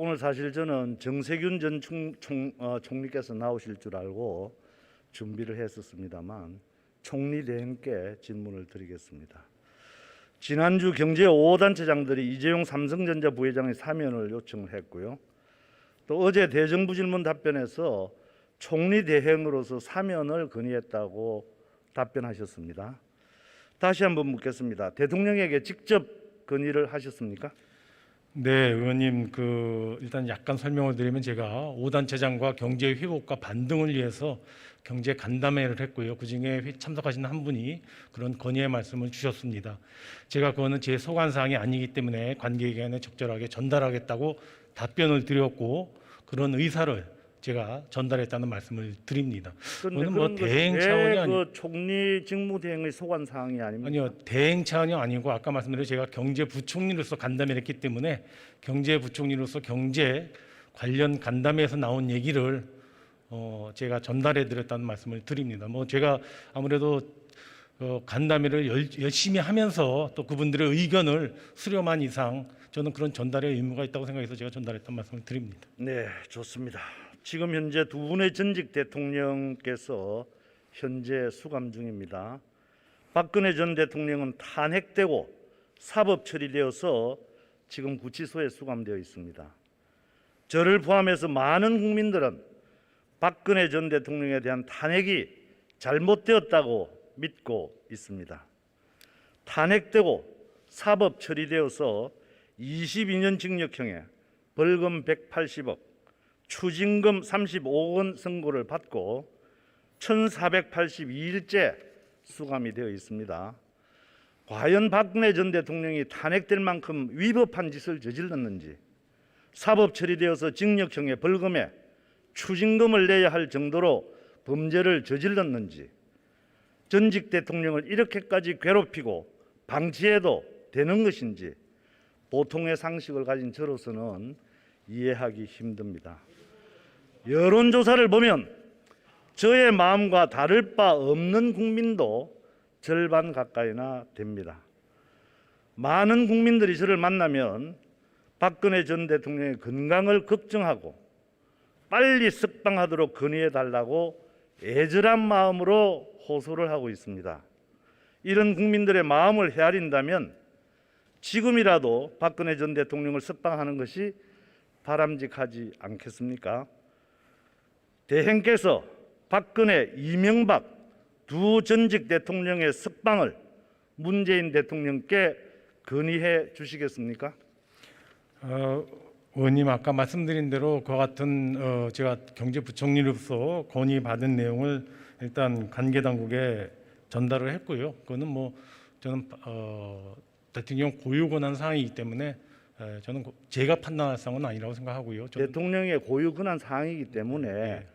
오늘 사실 저는 정세균 전 총리께서 나오실 줄 알고 준비를 했었습니다만 총리 대행께 질문을 드리겠습니다. 지난주 경제 5단체장들이 이재용 삼성전자 부회장의 사면을 요청을 했고요. 또 어제 대정부 질문 답변에서 총리 대행으로서 사면을 건의했다고 답변하셨습니다. 다시 한번 묻겠습니다. 대통령에게 직접 건의를 하셨습니까? 네, 의원님, 일단 약간 설명을 드리면 제가 5단체장과 경제 회복과 반등을 위해서 경제 간담회를 했고요. 그중에 참석하신 한 분이 그런 건의의 말씀을 주셨습니다. 제가 그거는 제 소관 사항이 아니기 때문에 관계기관에 적절하게 전달하겠다고 답변을 드렸고 그런 의사를 제가 전달했다는 말씀을 드립니다. 그거는 뭐 대행 차원이 아니고 총리 직무대행의 소관 사항이 아닙니까? 아니요, 대행 차원이 아니고 아까 말씀드린 제가 경제부총리로서 간담회를 했기 때문에 경제부총리로서 경제 관련 간담회에서 나온 얘기를 제가 전달해 드렸다는 말씀을 드립니다. 뭐 제가 아무래도 간담회를 열심히 하면서 또 그분들의 의견을 수렴한 이상 저는 그런 전달의 의무가 있다고 생각해서 제가 전달했던 말씀을 드립니다. 네, 좋습니다. 지금 현재 두 분의 전직 대통령께서 현재 수감 중입니다. 박근혜 전 대통령은 탄핵되고 사법 처리되어서 지금 구치소에 수감되어 있습니다. 저를 포함해서 많은 국민들은 박근혜 전 대통령에 대한 탄핵이 잘못되었다고 믿고 있습니다. 탄핵되고 사법 처리되어서 22년 징역형에 벌금 180억, 추징금 35억 원 선고를 받고 1482일째 수감이 되어 있습니다. 과연 박근혜 전 대통령이 탄핵될 만큼 위법한 짓을 저질렀는지, 사법 처리되어서 징역형의 벌금에 추징금을 내야 할 정도로 범죄를 저질렀는지, 전직 대통령을 이렇게까지 괴롭히고 방치해도 되는 것인지 보통의 상식을 가진 저로서는 이해하기 힘듭니다. 여론조사를 보면 저의 마음과 다를 바 없는 국민도 절반 가까이나 됩니다. 많은 국민들이 저를 만나면 박근혜 전 대통령의 건강을 걱정하고 빨리 석방하도록 건의해달라고 애절한 마음으로 호소를 하고 있습니다. 이런 국민들의 마음을 헤아린다면 지금이라도 박근혜 전 대통령을 석방하는 것이 바람직하지 않겠습니까? 대행께서 박근혜, 이명박 두 전직 대통령의 석방을 문재인 대통령께 건의해 주시겠습니까? 의원님 아까 말씀드린 대로 그와 같은 제가 경제부총리로서 건의받은 내용을 일단 관계 당국에 전달을 했고요. 그거는 뭐 저는 대통령 고유 권한 사항이기 때문에 저는 제가 판단할 사항은 아니라고 생각하고요. 대통령의 고유 권한 사항이기 때문에 네.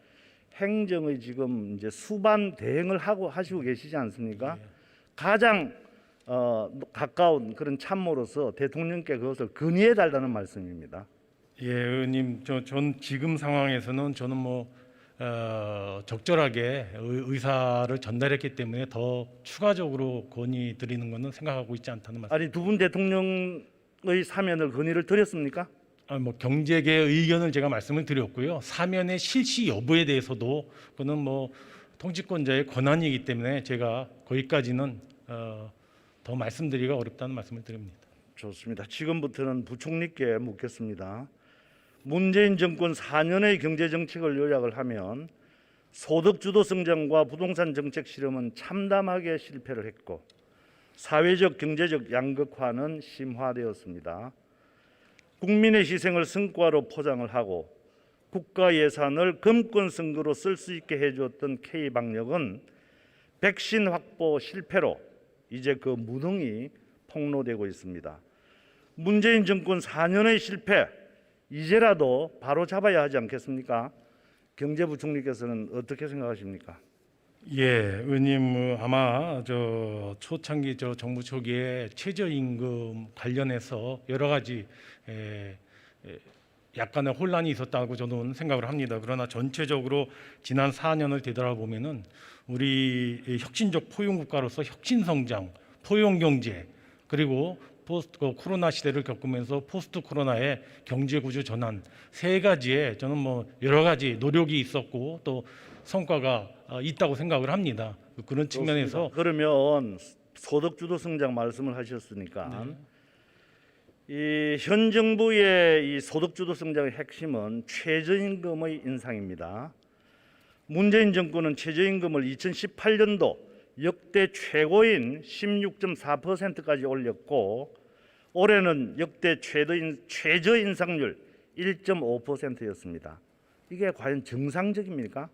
행정의 지금 이제 수반 대행을 하시고 계시지 않습니까? 네. 가장 가까운 그런 참모로서 대통령께 그것을 건의해 달라는 말씀입니다. 예, 의원님, 전 지금 상황에서는 저는 뭐 적절하게 의사를 전달했기 때문에 더 추가적으로 건의 드리는 것은 생각하고 있지 않다는 말씀. 아니 두 분 대통령의 사면을 건의를 드렸습니까? 뭐 경제계의 의견을 제가 말씀을 드렸고요. 사면의 실시 여부에 대해서도 그는 뭐 통치권자의 권한이기 때문에 제가 거기까지는 더 말씀드리기가 어렵다는 말씀을 드립니다. 좋습니다. 지금부터는 부총리께 묻겠습니다. 문재인 정권 4년의 경제 정책을 요약을 하면 소득 주도 성장과 부동산 정책 실험은 참담하게 실패를 했고 사회적 경제적 양극화는 심화되었습니다. 국민의 희생을 성과로 포장을 하고 국가 예산을 금권 선거로 쓸 수 있게 해주었던 K방역은 백신 확보 실패로 이제 그 무능이 폭로되고 있습니다. 문재인 정권 4년의 실패 이제라도 바로 잡아야 하지 않겠습니까? 경제부총리께서는 어떻게 생각하십니까? 예, 의원님 아마 초창기 정부 초기에 최저임금 관련해서 여러 가지 약간의 혼란이 있었다고 저는 생각을 합니다. 그러나 전체적으로 지난 4년을 되돌아보면은 우리 혁신적 포용국가로서 혁신성장, 포용경제 그리고 포스트 코로나 시대를 겪으면서 포스트 코로나의 경제 구조 전환 세 가지에 저는 뭐 여러 가지 노력이 있었고 또 성과가 있다고 생각을 합니다. 그런 측면에서 그러면 소득주도 성장 말씀을 하셨으니까 이 현 정부의 이 소득주도 성장의 핵심은 최저임금의 인상입니다. 문재인 정권은 최저임금을 2018년도 역대 최고인 16.4%까지 올렸고 올해는 역대 최저 인상률 1.5%였습니다. 이게 과연 정상적입니까?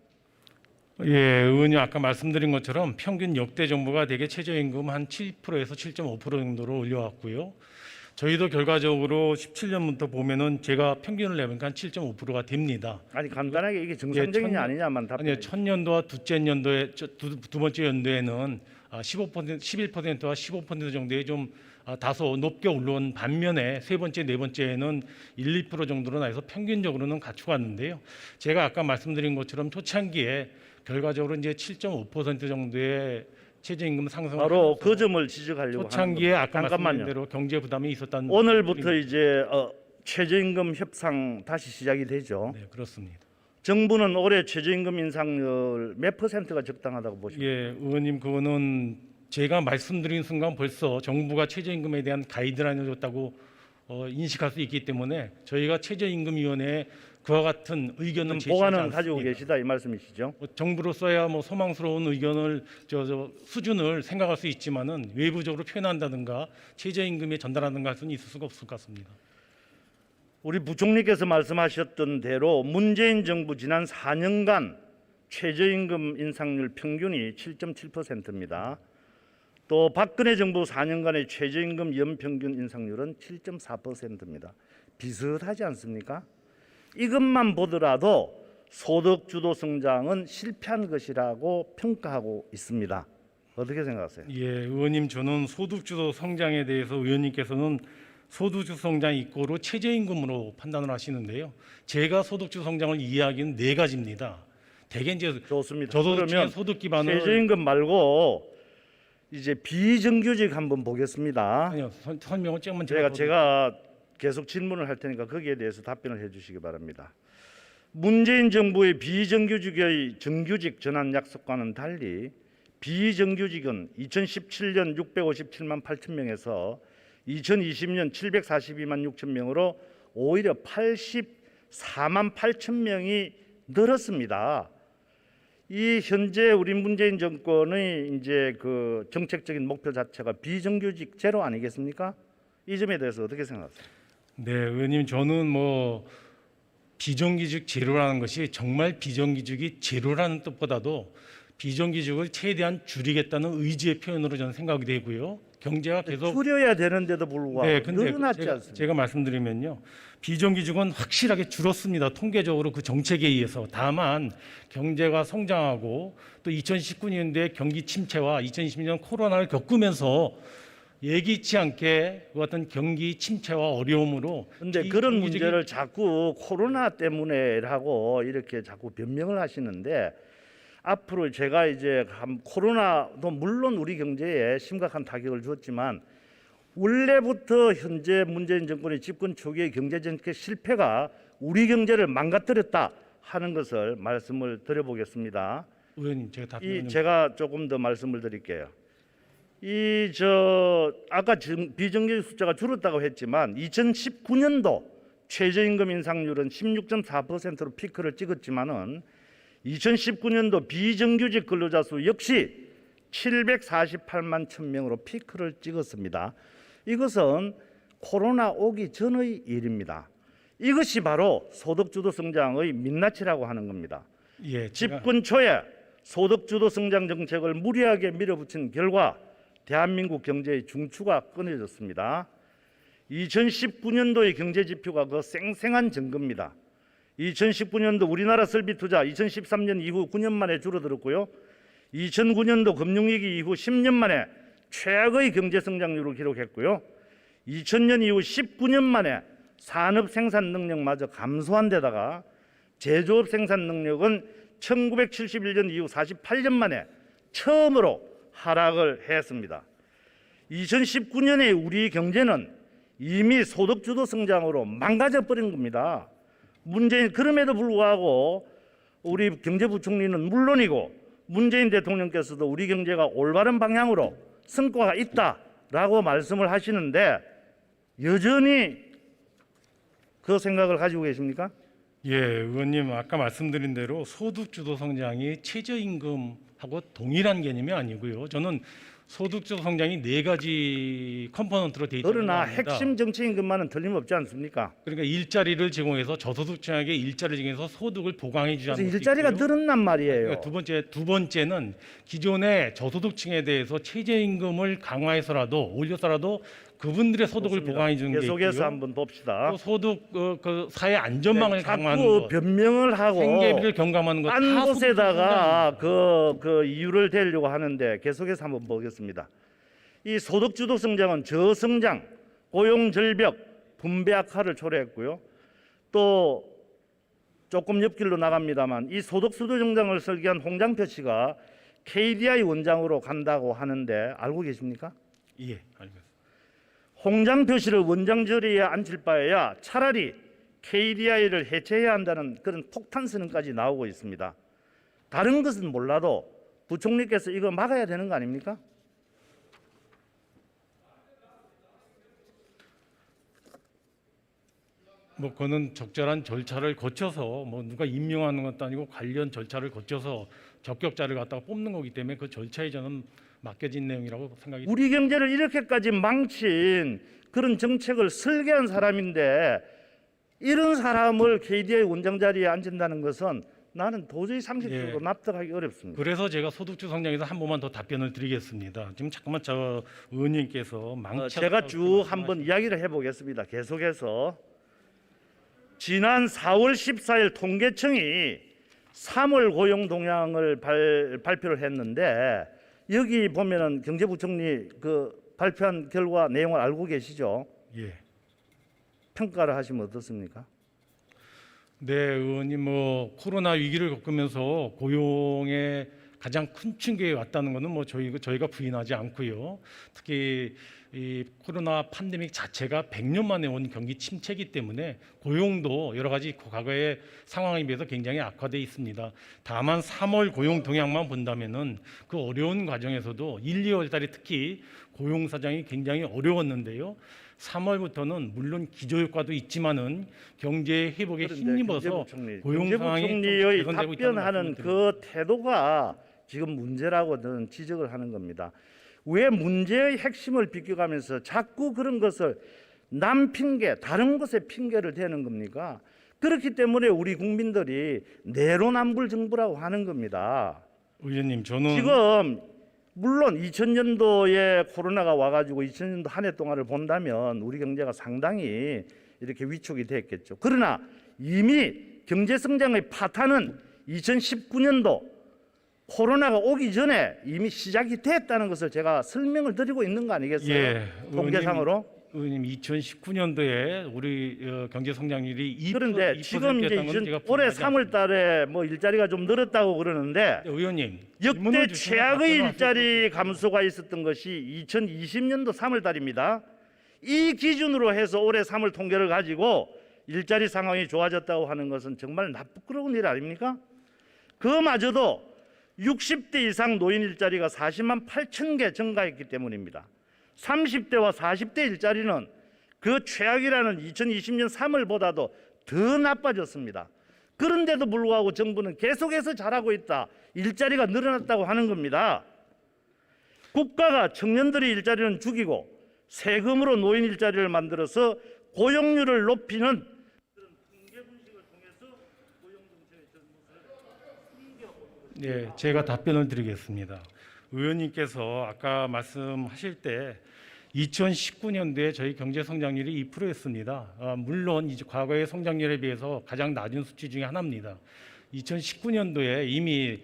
예, 의원님 아까 말씀드린 것처럼 평균 역대 정부가 대개 최저임금 한 7%에서 7.5% 정도로 올려왔고요. 저희도 결과적으로 17년부터 보면은 제가 평균을 내보니까 한 7.5%가 됩니다. 아니 간단하게 이게 정상적이냐 아니냐만 답변해 아니요, 첫 연도와 두째 연도에 두 번째 연도에는 15%, 11%와 15% 정도의 좀 다소 높게 올라온 반면에 세 번째, 네 번째에는 1, 2% 정도로 나서 평균적으로는 갖춰갔는데요. 제가 아까 말씀드린 것처럼 초창기에 결과적으로 이제 7.5% 정도의 최저임금 상승을 바로 그 점을 지적하려고 초창기에 하는 아까 말씀드린 대로 경제 부담이 있었다는 오늘부터 이제 최저임금 협상 다시 시작이 되죠. 네, 그렇습니다. 정부는 올해 최저임금 인상률 몇 %가 적당하다고 보십니까? 예, 의원님 그거는 제가 말씀드린 순간 벌써 정부가 최저임금에 대한 가이드라인을 줬다고 인식할 수 있기 때문에 저희가 최저임금위원회에 그와 같은 의견을 제시하지 보관은 않습니다. 가지고 계시다 이 말씀이시죠? 정부로서야 뭐 소망스러운 의견을 수준을 생각할 수 있지만은 외부적으로 표현한다든가 최저임금에 전달하든가 할 수는 있을 수가 없을 것 같습니다. 우리 부총리께서 말씀하셨던 대로 문재인 정부 지난 4년간 최저임금 인상률 평균이 7.7%입니다. 또 박근혜 정부 4년간의 최저임금 연평균 인상률은 7.4%입니다. 비슷하지 않습니까? 이것만 보더라도 소득주도 성장은 실패한 것이라고 평가하고 있습니다. 어떻게 생각하세요? 예, 의원님 저는 소득주도 성장에 대해서 의원님께서는 소득주도 성장 이꼬로 최저임금으로 판단을 하시는데요. 제가 소득주도 성장을 이해하기는 네 가지입니다. 대개 이제 좋습니다. 저소득층의 그러면 소득 기반을 최저임금 말고 이제 비정규직 한번 보겠습니다. 아니요 설명을 조금만 제가 계속 질문을 할 테니까 거기에 대해서 답변을 해주시기 바랍니다. 문재인 정부의 비정규직의 정규직 전환 약속과는 달리 비정규직은 2017년 657만 8천 명에서 2020년 742만 6천 명으로 오히려 84만 8천 명이 늘었습니다. 이 현재 우리 문재인 정권의 이제 그 정책적인 목표 자체가 비정규직 제로 아니겠습니까? 이 점에 대해서 어떻게 생각하세요? 네, 의원님 저는 뭐 비정규직 제로라는 것이 정말 비정규직이 제로라는 뜻보다도 비정규직을 최대한 줄이겠다는 의지의 표현으로 저는 생각이 되고요. 경제가 계속 줄여야 되는데도 불구하고 네, 근데 늘어났지 않습니까? 제가 말씀드리면요. 비정규직은 확실하게 줄었습니다. 통계적으로 그 정책에 의해서. 다만 경제가 성장하고 또 2019년도에 경기 침체와 2020년 코로나를 겪으면서 예기치 않게 그 같은 경기 침체와 어려움으로 근데 그런 문제를 자꾸 코로나 때문에라고 이렇게 자꾸 변명을 하시는데 앞으로 제가 이제 코로나도 물론 우리 경제에 심각한 타격을 줬지만 원래부터 현재 문재인 정권의 집권 초기의 경제정책 실패가 우리 경제를 망가뜨렸다 하는 것을 말씀을 드려보겠습니다. 의원님 제가 답변 제가 조금 더 말씀을 드릴게요. 아까 비정규직 숫자가 줄었다고 했지만 2019년도 최저임금 인상률은 16.4%로 피크를 찍었지만은 2019년도 비정규직 근로자 수 역시 748만 1,000명으로 피크를 찍었습니다. 이것은 코로나 오기 전의 일입니다. 이것이 바로 소득주도 성장의 민낯이라고 하는 겁니다. 예, 집권 초에 소득주도 성장 정책을 무리하게 밀어붙인 결과 대한민국 경제의 중추가 끊어졌습니다. 2019년도의 경제 지표가 그 생생한 증거입니다. 2019년도 우리나라 설비 투자 2013년 이후 9년 만에 줄어들었고요. 2009년도 금융위기 이후 10년 만에 최악의 경제 성장률을 기록했고요. 2000년 이후 19년 만에 산업 생산 능력마저 감소한 데다가 제조업 생산 능력은 1971년 이후 48년 만에 처음으로 하락을 했습니다. 2019년에 우리 경제는 이미 소득주도 성장으로 망가져 버린 겁니다. 문재인 그럼에도 불구하고 우리 경제부총리는 물론이고 문재인 대통령께서도 우리 경제가 올바른 방향으로 성과가 있다라고 말씀을 하시는데 여전히 그 생각을 가지고 계십니까? 예, 의원님 아까 말씀드린 대로 소득주도 성장이 최저임금하고 동일한 개념이 아니고요. 저는 소득주도 성장이 네 가지 컴포넌트로 돼 있다고 그러나 합니다. 핵심 정치임금만은 틀림없지 않습니까? 그러니까 일자리를 제공해서 저소득층에게 일자리를 제공해서 소득을 보강해 주지 그래서 않는 일자리가 늘었단 말이에요. 그러니까 두 번째는 기존의 저소득층에 대해서 최저임금을 강화해서라도 올려서라도 그분들의 소득을 좋습니다. 보강해 주는 게 계속해서 있고요. 한번 봅시다. 또 소득 그 사회 안전망을 강화하는 자꾸 것, 변명을 하고 생계비를 경감하는 것, 딴 다 곳에다가 그 이유를 대려고 하는데 계속해서 한번 보겠습니다. 이 소득주도 성장은 저성장, 고용 절벽, 분배 악화를 초래했고요. 또 조금 옆길로 나갑니다만 이 소득주도 성장을 설계한 홍장표 씨가 KDI 원장으로 간다고 하는데 알고 계십니까? 예, 알겠습니다. 홍장표 씨를 원장 자리에 앉힐 바에야 차라리 KDI를 해체해야 한다는 그런 폭탄 선언까지 나오고 있습니다. 다른 것은 몰라도 부총리께서 이거 막아야 되는 거 아닙니까? 뭐 그거는 적절한 절차를 거쳐서 뭐 누가 임명하는 것도 아니고 관련 절차를 거쳐서 적격자를 갖다가 뽑는 거기 때문에 그 절차에 저는 맡겨진 내용이라고 생각이 듭니다. 우리 경제를 이렇게까지 망친 그런 정책을 설계한 사람인데 이런 사람을 KDI 원장 자리에 앉힌다는 것은 나는 도저히 상식적으로 예. 납득하기 어렵습니다. 그래서 제가 소득주 성장에서 한 번만 더 답변을 드리겠습니다. 지금 잠깐만 저 의원님께서 제가 쭉 한번 이야기를 해보겠습니다. 계속해서 지난 4월 14일 통계청이 3월 고용 동향을 발표를 했는데 여기 보면은 경제부총리 그 발표한 결과 내용을 알고 계시죠? 예. 평가를 하시면 어떻습니까? 네, 의원님 뭐 코로나 위기를 겪으면서 고용에 가장 큰 충격이 왔다는 것은 뭐 저희가 부인하지 않고요. 특히 이 코로나 팬데믹 자체가 100년 만에 온 경기 침체이기 때문에 고용도 여러 가지 과거의 상황에 비해서 굉장히 악화돼 있습니다. 다만 3월 고용 동향만 본다면은 그 어려운 과정에서도 1, 2월 달에 특히 고용 사정이 굉장히 어려웠는데요. 3월부터는 물론 기저 효과도 있지만은 경제 회복에 힘입어서 고용 상황이 좀 경제부총리의 개선되고 있다는 답변하는 말씀을 그 태도가 지금 문제라고 저는 지적을 하는 겁니다. 왜 문제의 핵심을 비껴가면서 자꾸 그런 것을 남 핑계, 다른 것에 핑계를 대는 겁니까? 그렇기 때문에 우리 국민들이 내로남불 정부라고 하는 겁니다. 의원님 저는 지금 물론 2000년도에 코로나가 와가지고 2000년도 한 해 동안을 본다면 우리 경제가 상당히 이렇게 위축이 됐겠죠. 그러나 이미 경제 성장의 파탄은 2019년도 코로나가 오기 전에 이미 시작이 됐다는 것을 제가 설명을 드리고 있는 거 아니겠어요? 예, 통계상으로. 의원님 2019년도에 우리 경제 성장률이 2%, 그런데 지금 이제 올해 3월 달에 뭐 일자리가 좀 늘었다고 그러는데 의원님 역대 최악의 일자리 감소가 있었던 것이 2020년도 3월 달입니다. 이 기준으로 해서 올해 3월 통계를 가지고 일자리 상황이 좋아졌다고 하는 것은 정말 부끄러운 일 아닙니까? 그마저도 60대 이상 노인 일자리가 40만 8천 개 증가했기 때문입니다. 30대와 40대 일자리는 그 최악이라는 2020년 3월보다도 더 나빠졌습니다. 그런데도 불구하고 정부는 계속해서 잘하고 있다. 일자리가 늘어났다고 하는 겁니다. 국가가 청년들의 일자리는 죽이고 세금으로 노인 일자리를 만들어서 고용률을 높이는 네, 제가 답변을 드리겠습니다. 의원님께서 아까 말씀하실 때 2019년도에 저희 경제 성장률이 2%였습니다. 물론 이제 과거의 성장률에 비해서 가장 낮은 수치 중에 하나입니다. 2019년도에 이미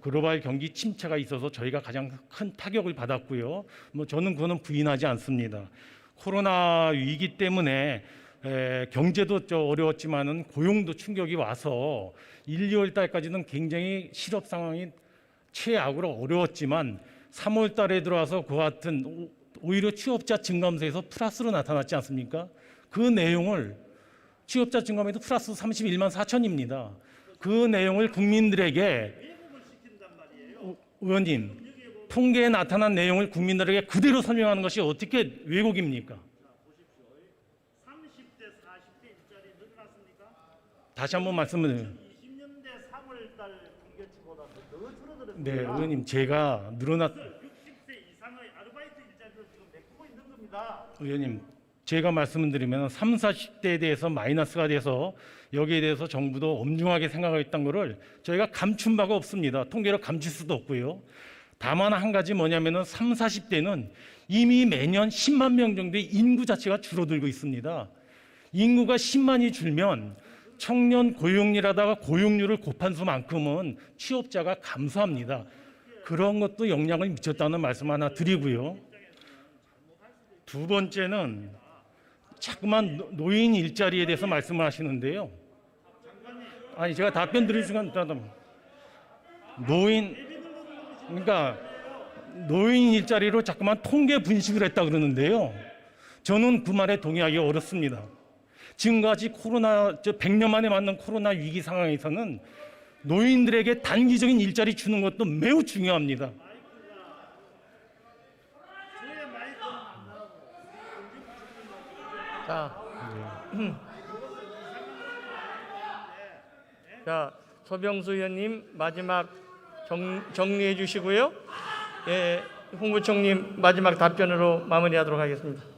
글로벌 경기 침체가 있어서 저희가 가장 큰 타격을 받았고요. 뭐 저는 그거는 부인하지 않습니다. 코로나 위기 때문에 경제도 어려웠지만은 고용도 충격이 와서 1, 2월 달까지는 굉장히 실업 상황이 최악으로 어려웠지만 3월 달에 들어와서 그 같은 오히려 취업자 증감세에서 플러스로 나타났지 않습니까? 그 내용을 취업자 증감에도 플러스 31만 4천입니다. 그 내용을 국민들에게 의원님 통계에 나타난 내용을 국민들에게 그대로 설명하는 것이 어떻게 왜곡입니까? 30대 40대 일자리 늘어났습니까? 다시 한번 말씀을 20년대 3월달 통계치보다 더 줄어들었습니다. 네, 의원님 제가 늘어났 60세 이상의 아르바이트 일자리를 지금 메꾸고 있는 겁니다. 의원님 제가 말씀을 드리면 3, 40대에 대해서 마이너스가 돼서 여기에 대해서 정부도 엄중하게 생각하고 있다는 것을 저희가 감춘 바가 없습니다. 통계로 감출 수도 없고요. 다만 한 가지 뭐냐면은 3, 40대는 이미 매년 10만 명 정도의 인구 자체가 줄어들고 있습니다. 인구가 10만이 줄면 청년 고용률하다가 고용률을 곱한 수만큼은 취업자가 감소합니다. 그런 것도 영향을 미쳤다는 말씀 하나 드리고요. 두 번째는 자꾸만 노인 일자리에 대해서 말씀을 하시는데요. 아니 제가 답변 드릴 시간 그러니까 노인 일자리로 자꾸만 통계 분식을 했다 그러는데요. 저는 그 말에 동의하기 어렵습니다. 지금까지 100년 만에 맞는 코로나 위기 상황에서는 노인들에게 단기적인 일자리 주는 것도 매우 중요합니다. 자, 서병수 의원님 마지막 정리해 주시고요. 예, 홍부총님 마지막 답변으로 마무리하도록 하겠습니다.